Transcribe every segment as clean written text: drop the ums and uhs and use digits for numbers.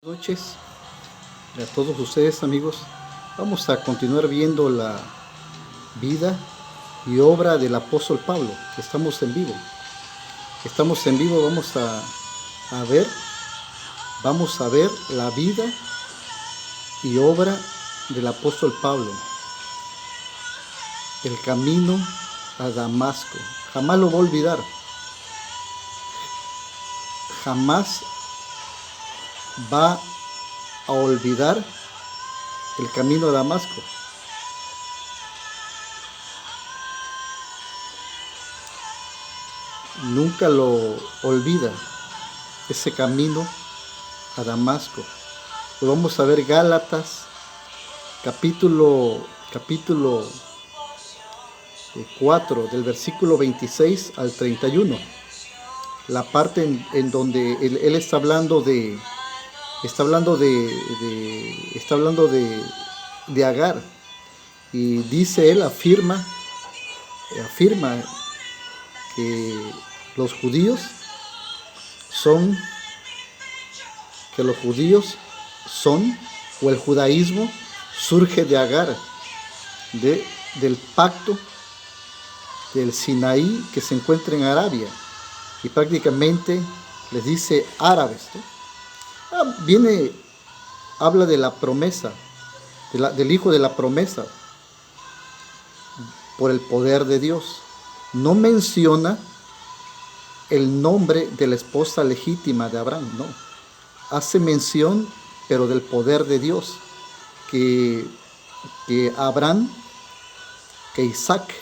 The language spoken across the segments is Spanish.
Buenas noches a todos ustedes, amigos. Vamos a continuar viendo la vida y obra del apóstol Pablo. Estamos en vivo. Vamos a ver la vida y obra del apóstol Pablo. El camino a Damasco. Jamás lo voy a olvidar. Jamás va a olvidar el camino a Damasco. Nunca lo olvida ese camino a Damasco. Lo vamos a ver Gálatas capítulo 4 del versículo 26 al 31. La parte en donde él está hablando de Agar, y dice él, afirma que los judíos son, o el judaísmo surge de Agar, del pacto del Sinaí que se encuentra en Arabia, y prácticamente les dice árabes, ¿no? Habla de la promesa, del hijo de la promesa, por el poder de Dios. No menciona el nombre de la esposa legítima de Abraham, no. Hace mención, pero del poder de Dios, que Isaac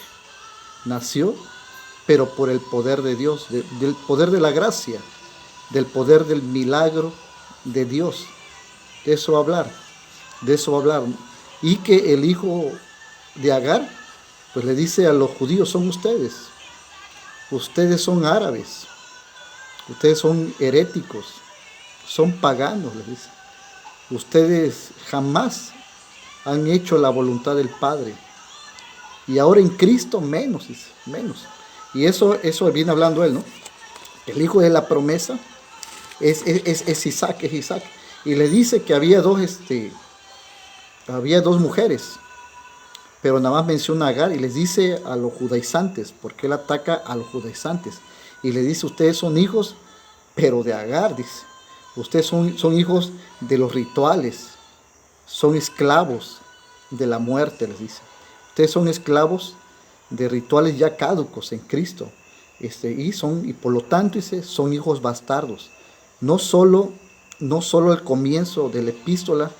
nació, pero por el poder de Dios, del poder de la gracia, del poder del milagro de Dios. De eso va a hablar. Y que el hijo de Agar, pues le dice a los judíos: son ustedes son árabes, ustedes son heréticos, son paganos, les dice. Ustedes jamás han hecho la voluntad del Padre, y ahora en Cristo menos, dice, menos. Y eso viene hablando él, ¿no? El hijo de la promesa es Isaac. Y le dice que había dos mujeres, pero nada más menciona a Agar, y les dice a los judaizantes, porque él ataca a los judaizantes, y le dice: ustedes son hijos, pero de Agar, dice. Ustedes son hijos de los rituales, son esclavos de la muerte, les dice. Ustedes son esclavos de rituales ya caducos en Cristo, y por lo tanto, dice, son hijos bastardos. No solo al comienzo de la epístola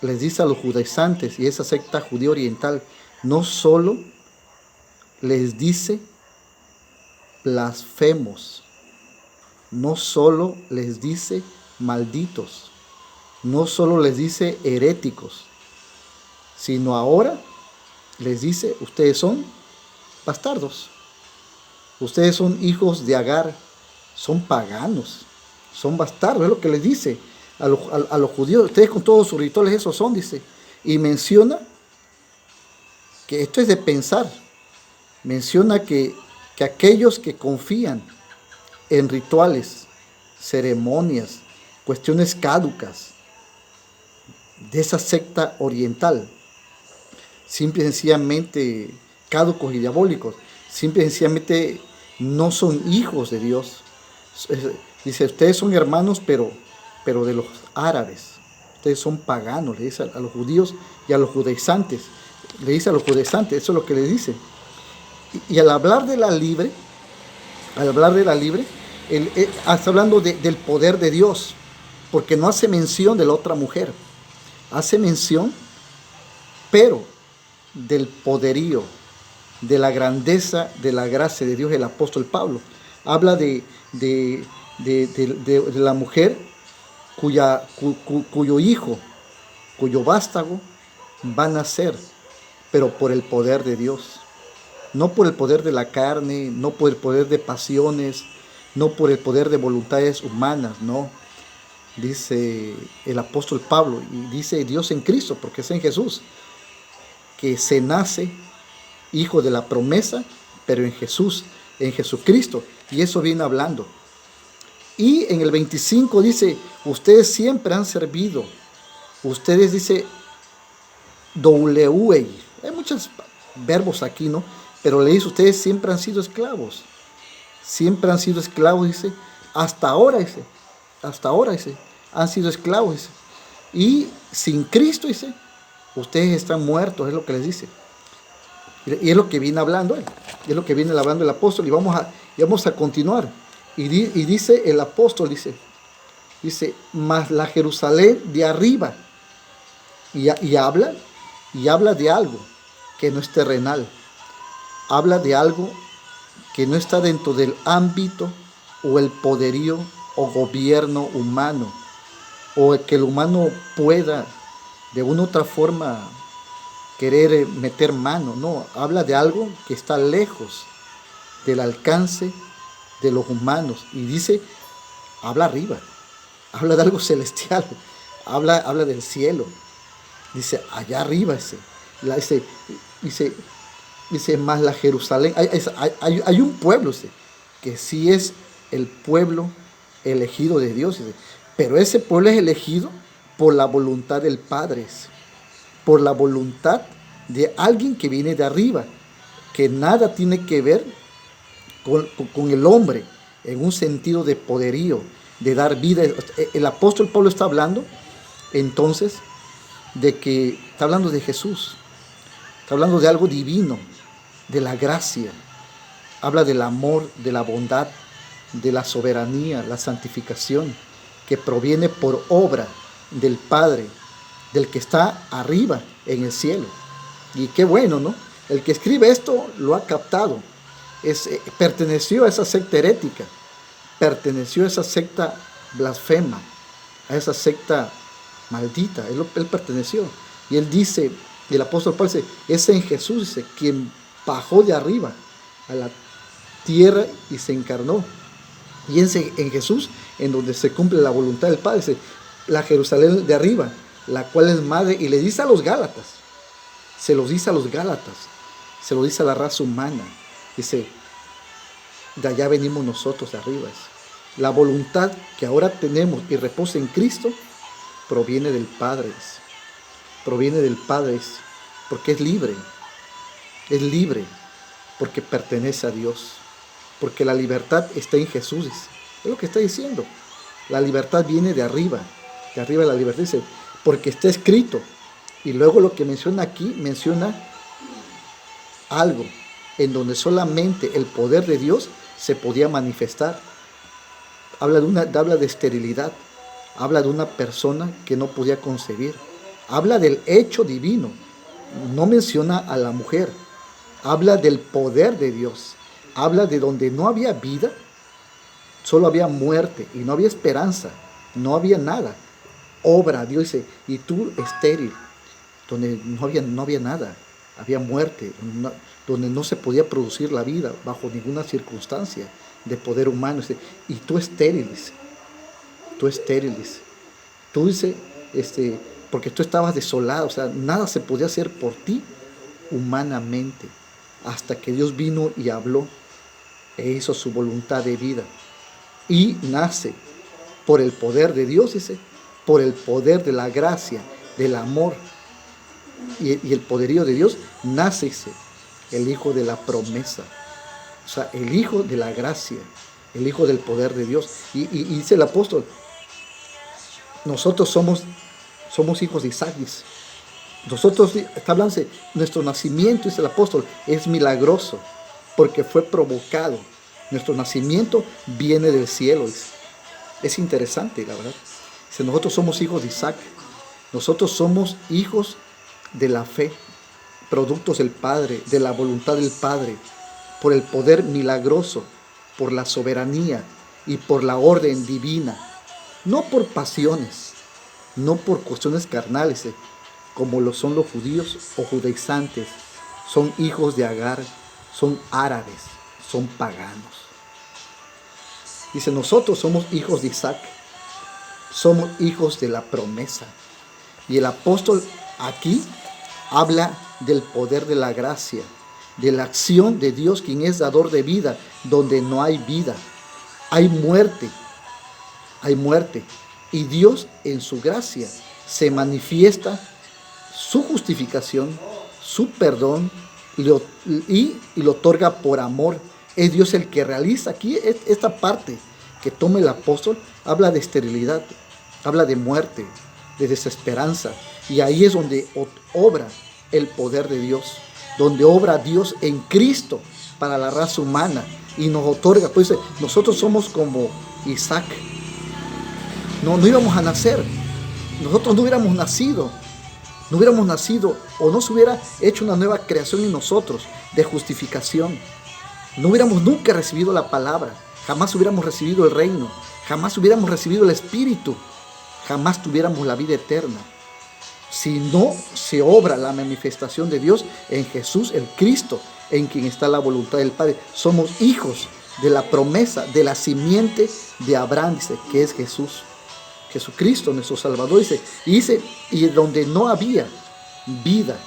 les dice a los judaizantes y esa secta judía oriental, no solo les dice blasfemos, no solo les dice malditos, no solo les dice heréticos, sino ahora les dice: ustedes son bastardos, ustedes son hijos de Agar, son paganos, son bastardos. Es lo que les dice a los judíos: ustedes con todos sus rituales esos son, dice. Y menciona que esto es de pensar. Menciona que aquellos que confían en rituales, ceremonias, cuestiones caducas de esa secta oriental, simple y sencillamente caducos y diabólicos, simple y sencillamente no son hijos de Dios. Dice: ustedes son hermanos, pero de los árabes. Ustedes son paganos, le dice a los judíos y a los judaizantes. Le dice a los judaizantes, eso es lo que le dice. Y al hablar de la libre, él está hablando del poder de Dios, porque no hace mención de la otra mujer. Hace mención, pero del poderío, de la grandeza, de la gracia de Dios. El apóstol Pablo habla de la mujer cuyo hijo, cuyo vástago va a nacer, pero por el poder de Dios, no por el poder de la carne, no por el poder de pasiones, no por el poder de voluntades humanas, no. Dice el apóstol Pablo, y dice Dios en Cristo, porque es en Jesús, que se nace hijo de la promesa, pero en Jesucristo. Y eso viene hablando. Y en el 25 dice, ustedes siempre han servido. Ustedes dice, WEI. Hay muchos verbos aquí, ¿no? Pero le dice, ustedes siempre han sido esclavos. Siempre han sido esclavos, dice. Hasta ahora, dice. Hasta ahora, dice. Han sido esclavos, dice. Y sin Cristo, dice, ustedes están muertos, es lo que les dice. Y es lo que viene hablando él. Es lo que viene hablando el apóstol. Y vamos a continuar. Y dice el apóstol, dice, mas la Jerusalén de arriba. Y habla de algo que no es terrenal. Habla de algo que no está dentro del ámbito o el poderío o gobierno humano, o que el humano pueda de una u otra forma querer meter mano. No, habla de algo que está lejos del alcance de los humanos. Y dice, habla arriba, habla de algo celestial, habla del cielo. Dice, allá arriba, dice más la Jerusalén. Hay un pueblo, que sí es el pueblo elegido de Dios, pero ese pueblo es elegido por la voluntad del Padre, por la voluntad de alguien que viene de arriba, que nada tiene que ver con el hombre, en un sentido de poderío, de dar vida. El apóstol Pablo está hablando, entonces, está hablando de Jesús, está hablando de algo divino, de la gracia, habla del amor, de la bondad, de la soberanía, la santificación, que proviene por obra del Padre, del que está arriba en el cielo. Y qué bueno, ¿no? El que escribe esto lo ha captado. Perteneció a esa secta herética, perteneció a esa secta blasfema, a esa secta maldita. Él perteneció. Y él dice, el apóstol Pablo dice, es en Jesús, dice, quien bajó de arriba a la tierra y se encarnó. Y en Jesús, en donde se cumple la voluntad del Padre, dice, la Jerusalén de arriba, la cual es madre, y le dice a los Gálatas, se los dice a los Gálatas, se lo dice a la raza humana, dice, de allá venimos nosotros de arriba. La voluntad que ahora tenemos y reposa en Cristo proviene del Padre, porque es libre, porque pertenece a Dios, porque la libertad está en Jesús, es lo que está diciendo. La libertad viene de arriba la libertad, dice, porque está escrito. Y luego lo que menciona aquí, menciona algo en donde solamente el poder de Dios se podía manifestar. Habla de esterilidad, habla de una persona que no podía concebir, habla del hecho divino, no menciona a la mujer, habla del poder de Dios, habla de donde no había vida, solo había muerte y no había esperanza, no había nada. Obra, Dios dice, y tú estéril, donde no había nada, había muerte, donde no se podía producir la vida bajo ninguna circunstancia de poder humano. Dice, y tú estéril, tú dice, porque tú estabas desolado, o sea, nada se podía hacer por ti humanamente, hasta que Dios vino y habló e hizo su voluntad de vida. Y nace por el poder de Dios, dice, por el poder de la gracia, del amor y el poderío de Dios, nace, dice, el Hijo de la promesa, o sea, el Hijo de la gracia, el Hijo del poder de Dios. Y dice el apóstol, nosotros somos hijos de Isaac, dice. Nosotros, está hablando, nuestro nacimiento, dice el apóstol, es milagroso, porque fue provocado. Nuestro nacimiento viene del cielo, dice. Es interesante, la verdad. Dice, nosotros somos hijos de Isaac, nosotros somos hijos de la fe, productos del Padre, de la voluntad del Padre, por el poder milagroso, por la soberanía y por la orden divina, no por pasiones, no por cuestiones carnales, como lo son los judíos o judaizantes. Son hijos de Agar, son árabes, son paganos. Dice, nosotros somos hijos de Isaac, somos hijos de la promesa. Y el apóstol aquí habla del poder de la gracia, de la acción de Dios, quien es dador de vida, donde no hay vida, hay muerte. hay muerte. Y Dios en su gracia se manifiesta su justificación, su perdón y lo otorga por amor. Es Dios el que realiza. Aquí esta parte que toma el apóstol habla de esterilidad, habla de muerte, de desesperanza. Y ahí es donde obra el poder de Dios, donde obra Dios en Cristo para la raza humana y nos otorga. Pues nosotros somos como Isaac. No íbamos a nacer. Nosotros no hubiéramos nacido o no se hubiera hecho una nueva creación en nosotros de justificación. No hubiéramos nunca recibido la palabra, jamás hubiéramos recibido el reino, jamás hubiéramos recibido el Espíritu, jamás tuviéramos la vida eterna. Si no se obra la manifestación de Dios en Jesús, el Cristo, en quien está la voluntad del Padre. Somos hijos de la promesa, de la simiente de Abraham, dice, que es Jesús. Jesucristo, nuestro Salvador, dice, y donde no había vida,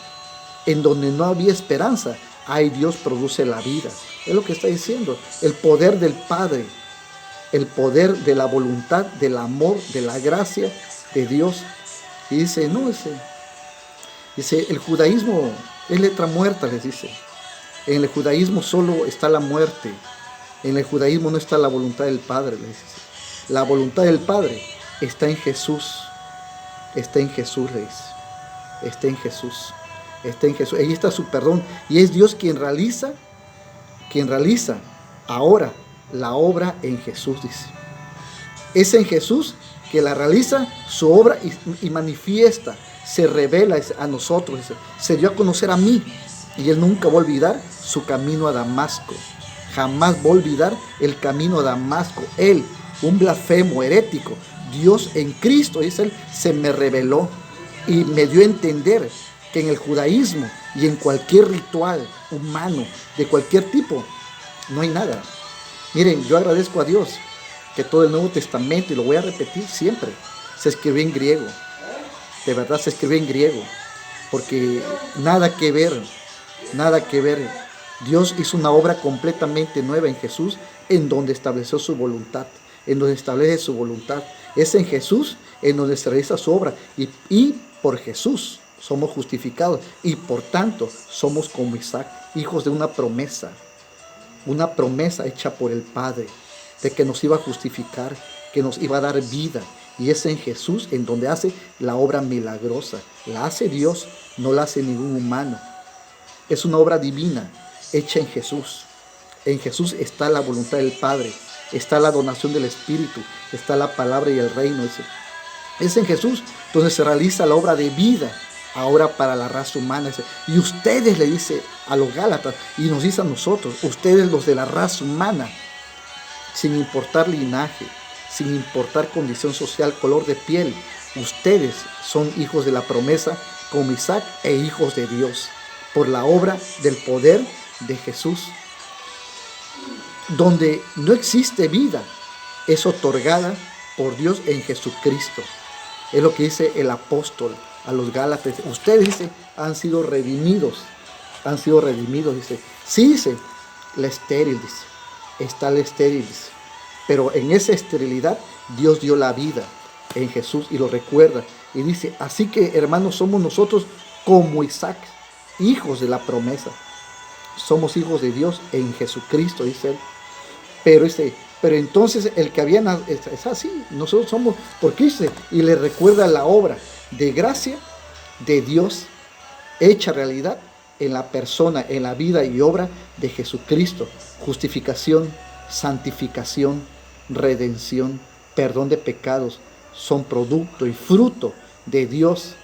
en donde no había esperanza, ahí Dios produce la vida. Es lo que está diciendo. El poder del Padre, el poder de la voluntad, del amor, de la gracia de Dios. Y dice, el judaísmo es letra muerta, les dice. En el judaísmo solo está la muerte. En el judaísmo no está la voluntad del Padre, les dice. La voluntad del Padre está en Jesús. Está en Jesús, les dice. Está en Jesús. Está en Jesús. Ahí está su perdón. Y es Dios quien realiza ahora la obra en Jesús, dice. Es en Jesús que la realiza su obra y manifiesta, se revela a nosotros, dice. Se dio a conocer a mí y Él nunca va a olvidar su camino a Damasco. Jamás va a olvidar el camino a Damasco. Él, un blasfemo, herético, Dios en Cristo, dice Él, se me reveló y me dio a entender que en el judaísmo y en cualquier ritual humano de cualquier tipo no hay nada. Miren, yo agradezco a Dios que todo el Nuevo Testamento, y lo voy a repetir siempre, se escribió en griego. De verdad se escribió en griego, porque nada que ver. Dios hizo una obra completamente nueva en Jesús, en donde estableció su voluntad, en donde establece su voluntad. Es en Jesús en donde se realiza su obra, y por Jesús somos justificados, y por tanto somos como Isaac, hijos de una promesa hecha por el Padre, de que nos iba a justificar, que nos iba a dar vida. Y es en Jesús en donde hace la obra milagrosa. La hace Dios, no la hace ningún humano. Es una obra divina, hecha en Jesús. En Jesús está la voluntad del Padre, está la donación del Espíritu, está la palabra y el reino. Es en Jesús donde se realiza la obra de vida, ahora para la raza humana. Y ustedes, le dice a los Gálatas, y nos dice a nosotros, ustedes los de la raza humana, sin importar linaje, sin importar condición social, color de piel, ustedes son hijos de la promesa como Isaac e hijos de Dios, por la obra del poder de Jesús. Donde no existe vida, es otorgada por Dios en Jesucristo. Es lo que dice el apóstol a los Gálatas. Ustedes, dice, han sido redimidos, dice. Sí, dice, la estéril, dice. Está la estéril, dice. Pero en esa esterilidad Dios dio la vida en Jesús y lo recuerda. Y dice, así que hermanos, somos nosotros como Isaac, hijos de la promesa. Somos hijos de Dios en Jesucristo, dice él. Pero entonces el que había nacido, es así, nosotros somos, porque dice, y le recuerda la obra de gracia de Dios hecha realidad en la persona, en la vida y obra de Jesucristo. Justificación, santificación, redención, perdón de pecados, son producto y fruto de Dios,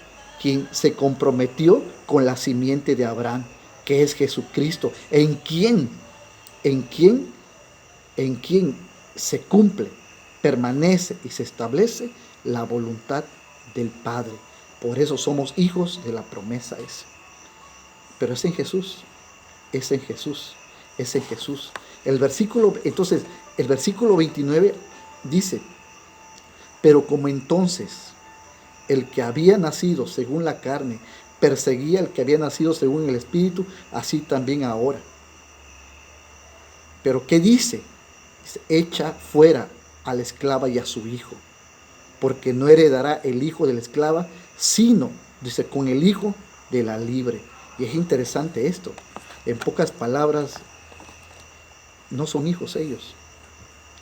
quien se comprometió con la simiente de Abraham, que es Jesucristo, en quien se cumple, permanece y se establece la voluntad del Padre. Por eso somos hijos de la promesa esa. Pero es en Jesús, es en Jesús, es en Jesús. Entonces, el versículo 29 dice, pero como entonces el que había nacido según la carne perseguía al que había nacido según el Espíritu, así también ahora. Pero ¿qué dice? Dice, echa fuera a la esclava y a su hijo, porque no heredará el hijo de la esclava, sino, dice, con el hijo de la libre. Y es interesante esto. En pocas palabras, no son hijos ellos.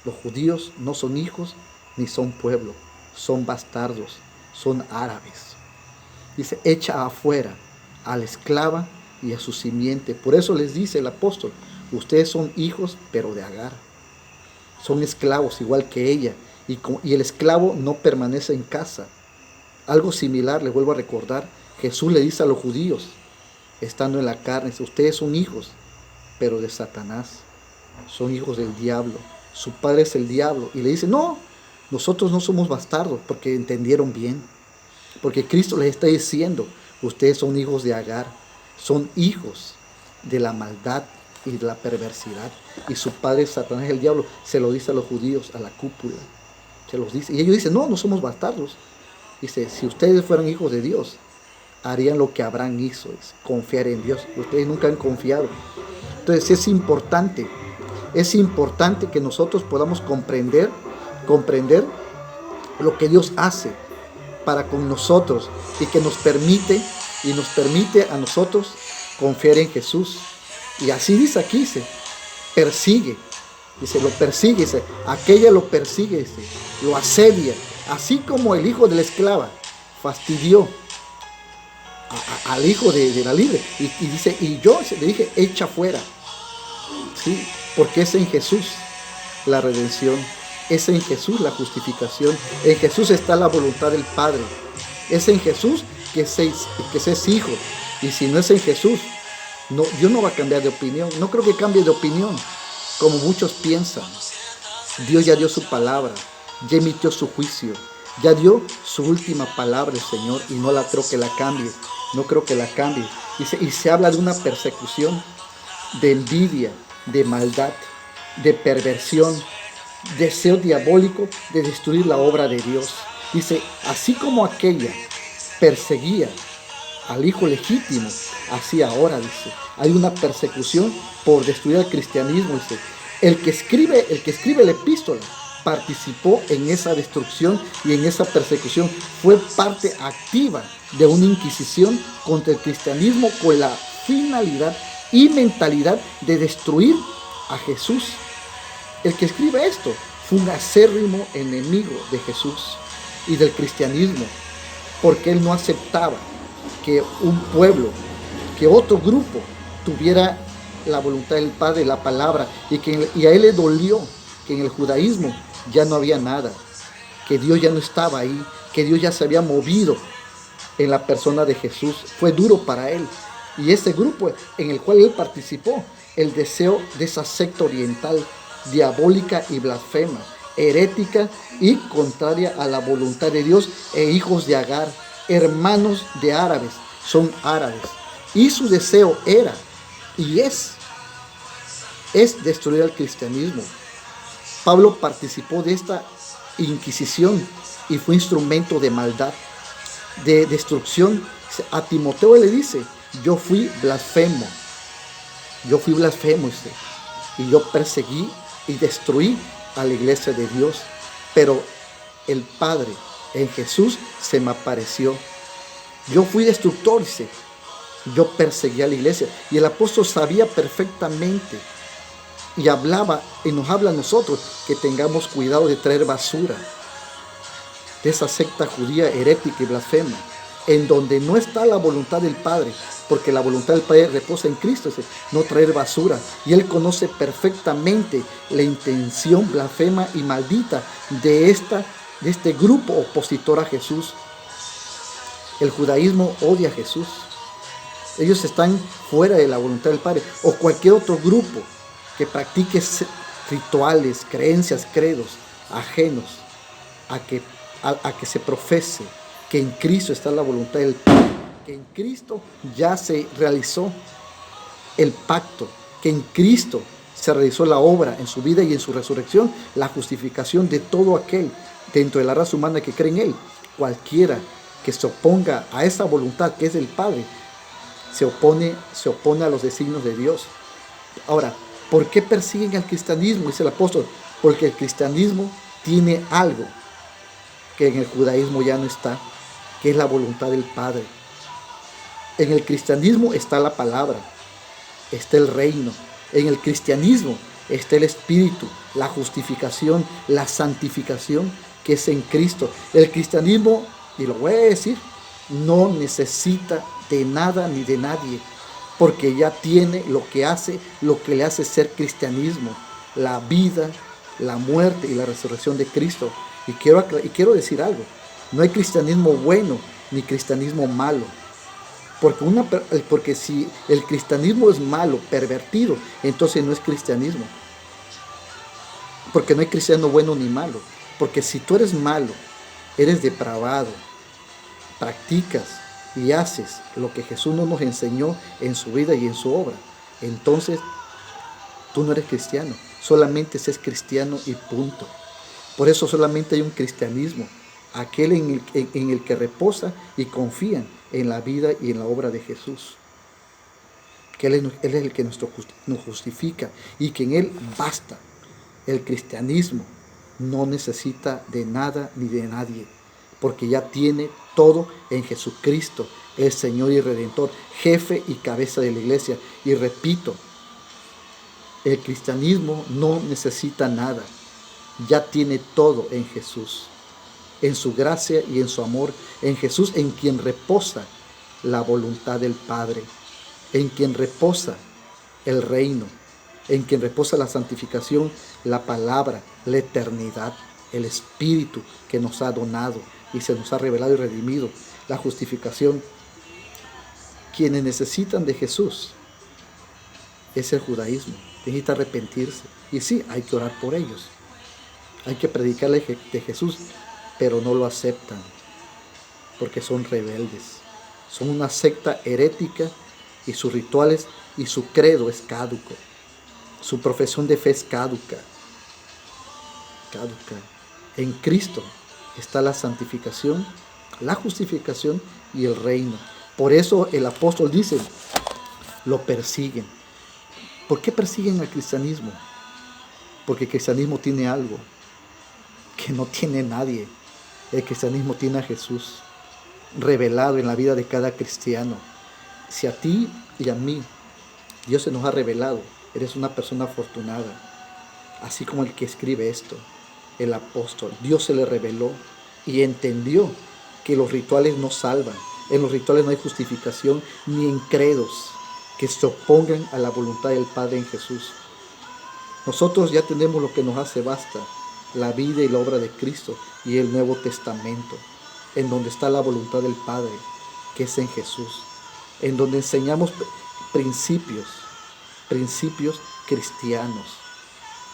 Los judíos no son hijos ni son pueblo, son bastardos, son árabes. Dice, echa afuera a la esclava y a su simiente. Por eso les dice el apóstol, ustedes son hijos, pero de Agar. Son esclavos igual que ella. Y el esclavo no permanece en casa. Algo similar, les vuelvo a recordar, Jesús le dice a los judíos, estando en la carne, ustedes son hijos, pero de Satanás. Son hijos del diablo. Su padre es el diablo. Y le dice, no, nosotros no somos bastardos, porque entendieron bien. Porque Cristo les está diciendo, ustedes son hijos de Agar, son hijos de la maldad y de la perversidad. Y su padre Satanás, el diablo, se lo dice a los judíos, a la cúpula. Se los dice. Y ellos dicen, no, no somos bastardos. Dice, si ustedes fueran hijos de Dios, harían lo que Abraham hizo, es confiar en Dios. Ustedes nunca han confiado. Entonces es importante que nosotros podamos comprender lo que Dios hace para con nosotros y que nos permite a nosotros confiar en Jesús. Y así dice aquí, dice, persigue, dice, lo persigue, dice, aquella lo persigue, dice, lo asedia, así como el hijo de la esclava fastidió al hijo de la libre, y dice, y yo le dije, echa fuera, ¿sí? Porque es en Jesús la redención, es en Jesús la justificación, en Jesús está la voluntad del Padre, es en Jesús que se es hijo, y si no es en Jesús, no, Dios no va a cambiar de opinión. No creo que cambie de opinión, como muchos piensan. Dios ya dio su palabra, ya emitió su juicio, ya dio su última palabra el Señor, y no la creo que la cambie. No creo que la cambie. Y se habla de una persecución, de envidia, de maldad, de perversión, deseo diabólico de destruir la obra de Dios. Dice, así como aquella perseguía al hijo legítimo, así ahora, dice, hay una persecución por destruir al cristianismo. Dice, el que escribe la epístola participó en esa destrucción y en esa persecución, fue parte activa de una inquisición contra el cristianismo con la finalidad y mentalidad de destruir a Jesús. El que escribe esto fue un acérrimo enemigo de Jesús y del cristianismo, porque él no aceptaba que un pueblo, que otro grupo tuviera la voluntad del Padre, la palabra, y a él le dolió que en el judaísmo ya no había nada, que Dios ya no estaba ahí, que Dios ya se había movido en la persona de Jesús. Fue duro para él. Y ese grupo en el cual él participó, el deseo de esa secta oriental, diabólica y blasfema, herética y contraria a la voluntad de Dios, e hijos de Agar, hermanos de árabes, son árabes. Y su deseo era y es destruir al cristianismo. Pablo participó de esta inquisición y fue instrumento de maldad, de destrucción. A Timoteo le dice, yo fui blasfemo, y yo perseguí y destruí a la iglesia de Dios, pero el Padre en Jesús se me apareció. Yo fui destructor, dice, yo perseguí a la iglesia. Y el apóstol sabía perfectamente y hablaba y nos habla a nosotros que tengamos cuidado de traer basura de esa secta judía herética y blasfema, en donde no está la voluntad del Padre, porque la voluntad del Padre reposa en Cristo, dice, no traer basura. Y Él conoce perfectamente la intención blasfema y maldita de este grupo opositor a Jesús. El judaísmo odia a Jesús. Ellos están fuera de la voluntad del Padre, o cualquier otro grupo que practique rituales, creencias, credos ajenos a que se profese que en Cristo está la voluntad del Padre, que en Cristo ya se realizó el pacto, que en Cristo se realizó la obra en su vida y en su resurrección, la justificación de todo aquel dentro de la raza humana que cree en Él. Cualquiera que se oponga a esa voluntad que es del Padre, se opone a los designios de Dios. Ahora, ¿por qué persiguen al cristianismo? Dice el apóstol, porque el cristianismo tiene algo que en el judaísmo ya no está, que es la voluntad del Padre. En el cristianismo está la palabra, está el reino. En el cristianismo está el Espíritu, la justificación, la santificación que es en Cristo. El cristianismo, y lo voy a decir, no necesita de nada ni de nadie, porque ya tiene lo que le hace ser cristianismo, la vida, la muerte y la resurrección de Cristo. Y quiero decir algo, no hay cristianismo bueno ni cristianismo malo. Porque si el cristianismo es malo, pervertido, entonces no es cristianismo. Porque no hay cristiano bueno ni malo. Porque si tú eres malo, eres depravado, practicas y haces lo que Jesús no nos enseñó en su vida y en su obra, entonces tú no eres cristiano. Solamente seas cristiano y punto. Por eso solamente hay un cristianismo, aquel en el que reposa y confían en la vida y en la obra de Jesús. Que Él es el que nos justifica y que en Él basta. El cristianismo no necesita de nada ni de nadie, porque ya tiene todo en Jesucristo, el Señor y Redentor, jefe y cabeza de la iglesia. Y repito, el cristianismo no necesita nada, ya tiene todo en Jesús, en su gracia y en su amor, en Jesús, en quien reposa la voluntad del Padre, en quien reposa el reino, en quien reposa la santificación, la palabra, la eternidad, el Espíritu que nos ha donado y se nos ha revelado y redimido, la justificación. Quienes necesitan de Jesús es el judaísmo, necesita arrepentirse. Y sí, hay que orar por ellos, hay que predicarle de Jesús, pero no lo aceptan porque son rebeldes, son una secta herética y sus rituales y su credo es caduco, su profesión de fe es caduca. En Cristo está la santificación, la justificación y el reino. Por eso el apóstol dice, lo persiguen. ¿Por qué persiguen al cristianismo? Porque el cristianismo tiene algo que no tiene nadie. El cristianismo tiene a Jesús revelado en la vida de cada cristiano. Si a ti y a mí Dios se nos ha revelado, eres una persona afortunada, así como el que escribe esto, el apóstol. Dios se le reveló y entendió que los rituales no salvan. En los rituales no hay justificación ni en credos que se opongan a la voluntad del Padre en Jesús. Nosotros ya tenemos lo que nos hace basta, la vida y la obra de Cristo y el Nuevo Testamento, en donde está la voluntad del Padre, que es en Jesús, en donde enseñamos principios cristianos,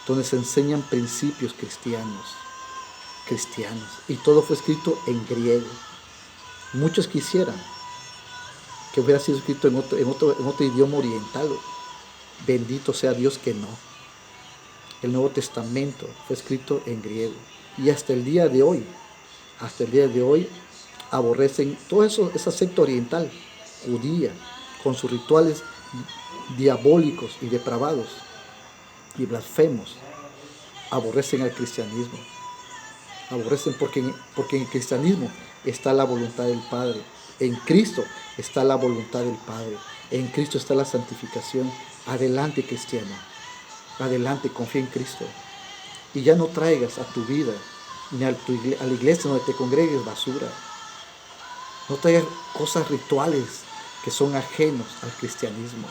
donde se enseñan principios cristianos, y todo fue escrito en griego. Muchos quisieran que hubiera sido escrito en otro idioma oriental. Bendito sea Dios que no. El Nuevo Testamento fue escrito en griego. Y hasta el día de hoy, aborrecen toda esa secta oriental, judía, con sus rituales diabólicos y depravados y blasfemos. Aborrecen al cristianismo. Aborrecen porque en el cristianismo está la voluntad del Padre. En Cristo está la voluntad del Padre. En Cristo está la santificación. Adelante, cristiano. Adelante, confía en Cristo. Y ya no traigas a tu vida ni a la iglesia donde te congregues basura. No traigas cosas rituales que son ajenos al cristianismo.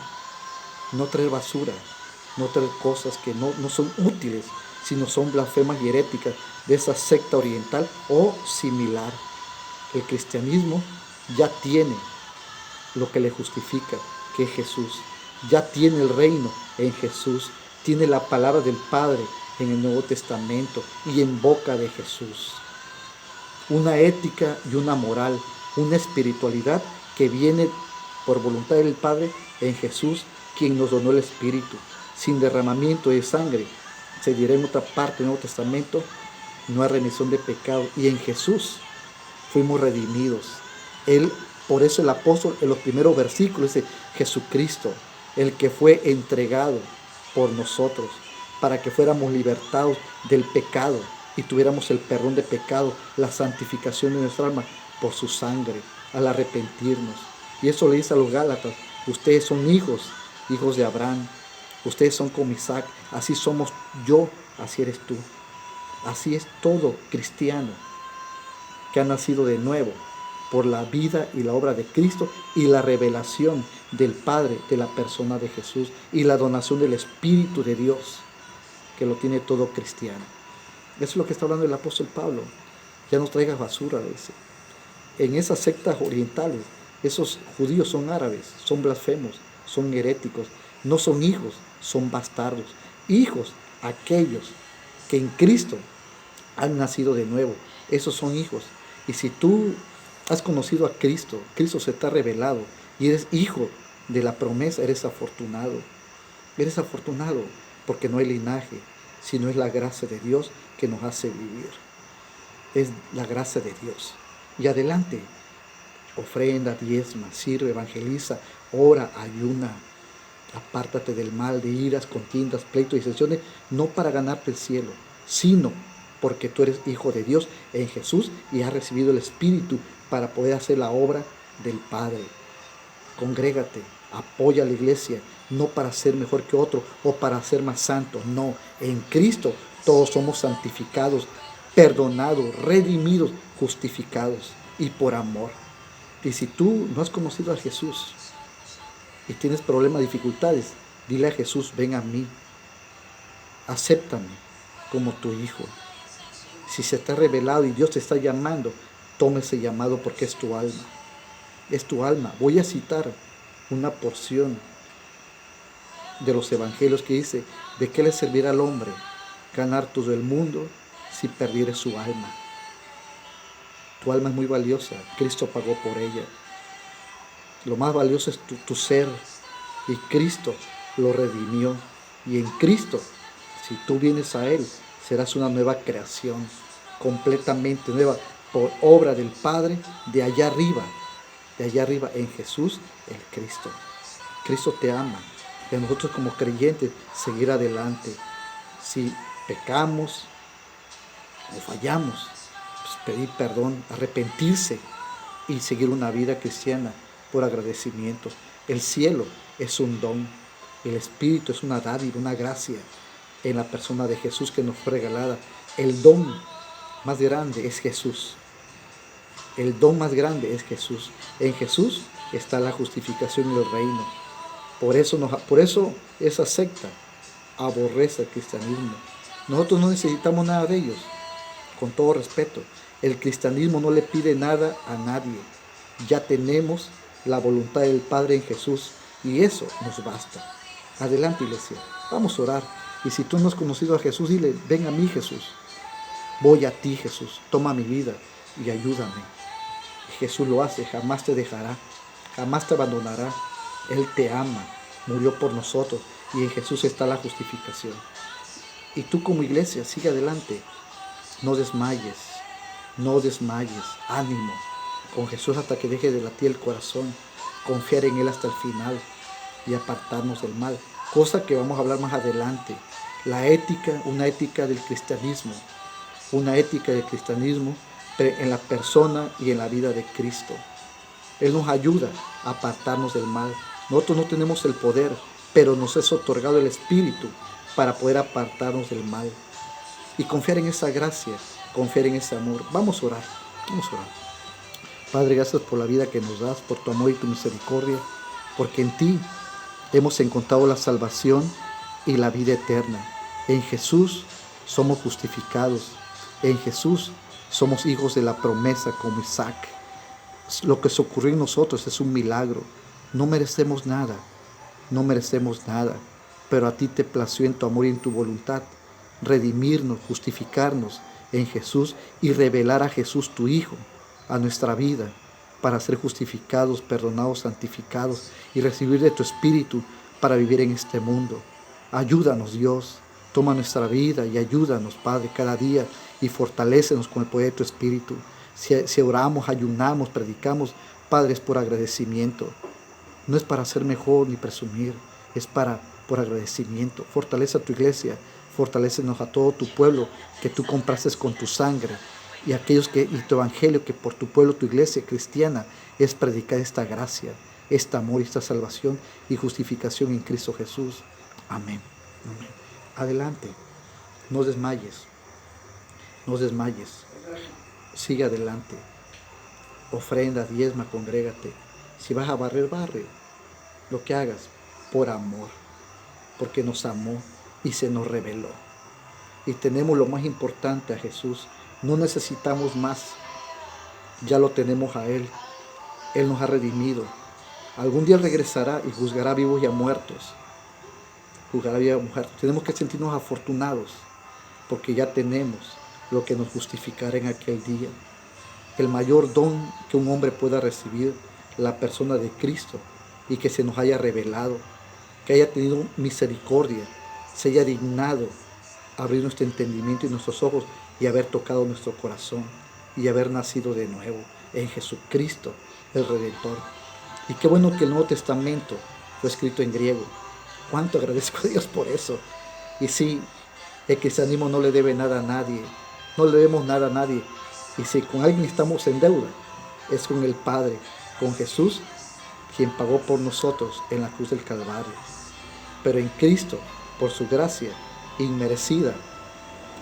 No traer basura. No traer cosas que no son útiles, sino son blasfemas y heréticas de esa secta oriental o similar. El cristianismo ya tiene lo que le justifica, que es Jesús. Ya tiene el reino en Jesús. Tiene la palabra del Padre en el Nuevo Testamento y en boca de Jesús. Una ética y una moral, una espiritualidad que viene por voluntad del Padre en Jesús, quien nos donó el Espíritu. Sin derramamiento de sangre, se dirá en otra parte del Nuevo Testamento, no hay remisión de pecado. Y en Jesús fuimos redimidos. Por eso el apóstol en los primeros versículos dice, Jesucristo, el que fue entregado por nosotros, para que fuéramos libertados del pecado y tuviéramos el perdón de pecado, la santificación de nuestra alma por su sangre, al arrepentirnos. Y eso le dice a los Gálatas: ustedes son hijos de Abraham, ustedes son como Isaac, así somos yo, así eres tú. Así es todo cristiano que ha nacido de nuevo por la vida y la obra de Cristo y la revelación del Padre, de la persona de Jesús, y la donación del Espíritu de Dios, que lo tiene todo cristiano. Eso es lo que está hablando el apóstol Pablo. Ya no traigas basura, dice. En esas sectas orientales, esos judíos son árabes, son blasfemos, son heréticos, no son hijos, son bastardos. Hijos, aquellos que en Cristo han nacido de nuevo, esos son hijos. Y si tú has conocido a Cristo, Cristo se te ha revelado y eres hijo de la promesa, eres afortunado. Eres afortunado porque no hay linaje, sino es la gracia de Dios que nos hace vivir. Es la gracia de Dios. Y adelante, ofrenda, diezma, sirve, evangeliza, ora, ayuna. Apártate del mal, de iras, contiendas, pleitos y disensiones, no para ganarte el cielo, sino porque tú eres hijo de Dios en Jesús y has recibido el Espíritu para poder hacer la obra del Padre. Congrégate, apoya a la iglesia, no para ser mejor que otro o para ser más santo, no. En Cristo todos somos santificados, perdonados, redimidos, justificados y por amor. Y si tú no has conocido a Jesús y tienes problemas, dificultades, dile a Jesús: ven a mí, acéptame como tu hijo. Si se te ha revelado y Dios te está llamando, toma ese llamado porque es tu alma. Es tu alma. Voy a citar una porción de los evangelios que dice: ¿de qué le servirá al hombre ganar todo el mundo si perdiere su alma? Tu alma es muy valiosa. Cristo pagó por ella. Lo más valioso es tu ser. Y Cristo lo redimió. Y en Cristo, si tú vienes a Él, serás una nueva creación, completamente nueva, por obra del Padre, de allá arriba en Jesús el Cristo. Cristo te ama. Y a nosotros como creyentes, seguir adelante. Si pecamos o fallamos, pues pedir perdón, arrepentirse y seguir una vida cristiana por agradecimiento. El cielo es un don. El Espíritu es una dádiva, una gracia en la persona de Jesús que nos fue regalada. El don más grande es Jesús. El don más grande es Jesús. En Jesús está la justificación y el reino. Por eso esa secta aborrece el cristianismo. Nosotros no necesitamos nada de ellos, con todo respeto. El cristianismo no le pide nada a nadie. Ya tenemos la voluntad del Padre en Jesús y eso nos basta. Adelante, iglesia, vamos a orar. Y si tú no has conocido a Jesús, dile: ven a mí, Jesús. Voy a ti, Jesús. Toma mi vida y ayúdame. Y Jesús lo hace, jamás te dejará, jamás te abandonará. Él te ama, murió por nosotros y en Jesús está la justificación. Y tú como iglesia, sigue adelante. No desmayes, no desmayes. Ánimo. Con Jesús hasta que deje de latir el corazón. Confiar en Él hasta el final y apartarnos del mal. Cosa que vamos a hablar más adelante. La ética, una ética del cristianismo. Una ética del cristianismo en la persona y en la vida de Cristo. Él nos ayuda a apartarnos del mal. Nosotros no tenemos el poder, pero nos es otorgado el Espíritu para poder apartarnos del mal. Y confiar en esa gracia, confiar en ese amor. Vamos a orar, vamos a orar. Padre, gracias por la vida que nos das, por tu amor y tu misericordia, porque en ti hemos encontrado la salvación y la vida eterna. En Jesús somos justificados. En Jesús somos hijos de la promesa como Isaac. Lo que se ocurrió en nosotros es un milagro. No merecemos nada, no merecemos nada, pero a ti te plació en tu amor y en tu voluntad redimirnos, justificarnos en Jesús y revelar a Jesús tu Hijo a nuestra vida para ser justificados, perdonados, santificados y recibir de tu Espíritu para vivir en este mundo. Ayúdanos, Dios, toma nuestra vida y ayúdanos, Padre, cada día y fortalécenos con el poder de tu Espíritu. Si oramos, ayunamos, predicamos, Padre, es por agradecimiento. No es para ser mejor ni presumir, es por agradecimiento. Fortalece a tu iglesia, Fortalécenos a todo tu pueblo que tú compraste con tu sangre y y tu evangelio, que por tu pueblo, tu iglesia cristiana, es predicar esta gracia, este amor y esta salvación y justificación en Cristo Jesús. Amén. Amén. Adelante. No desmayes. No desmayes. Sigue adelante. Ofrenda, diezma, congrégate. Si vas a barrer, barre. Lo que hagas por amor, porque nos amó y se nos reveló. Y tenemos lo más importante, a Jesús. No necesitamos más. Ya lo tenemos a Él. Él nos ha redimido. Algún día regresará y juzgará vivos y a muertos. Juzgará vivos y a muertos. Tenemos que sentirnos afortunados porque ya tenemos lo que nos justificará en aquel día. El mayor don que un hombre pueda recibir, la persona de Cristo, y que se nos haya revelado, que haya tenido misericordia, se haya dignado abrir nuestro entendimiento y nuestros ojos y haber tocado nuestro corazón y haber nacido de nuevo en Jesucristo, el Redentor. Y qué bueno que el Nuevo Testamento fue escrito en griego. Cuánto agradezco a Dios por eso. Y sí, el cristianismo no le debe nada a nadie, no le debemos nada a nadie. Y si con alguien estamos en deuda, es con el Padre, con Jesús, quien pagó por nosotros en la cruz del Calvario. Pero en Cristo, por su gracia inmerecida,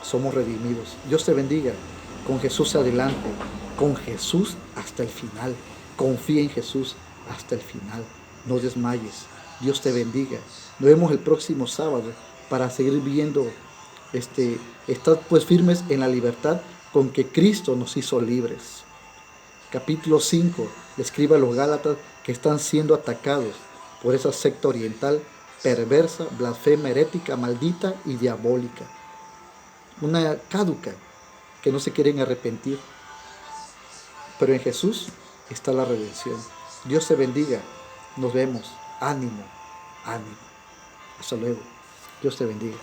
somos redimidos. Dios te bendiga. Con Jesús adelante, con Jesús hasta el final. Confía en Jesús hasta el final. No desmayes. Dios te bendiga. Nos vemos el próximo sábado para seguir viendo. Estad pues firmes en la libertad con que Cristo nos hizo libres. Capítulo 5 le escribe a los Gálatas que están siendo atacados por esa secta oriental perversa, blasfema, herética, maldita y diabólica. Una caduca que no se quieren arrepentir. Pero en Jesús está la redención. Dios te bendiga. Nos vemos. Ánimo, ánimo. Hasta luego. Dios te bendiga.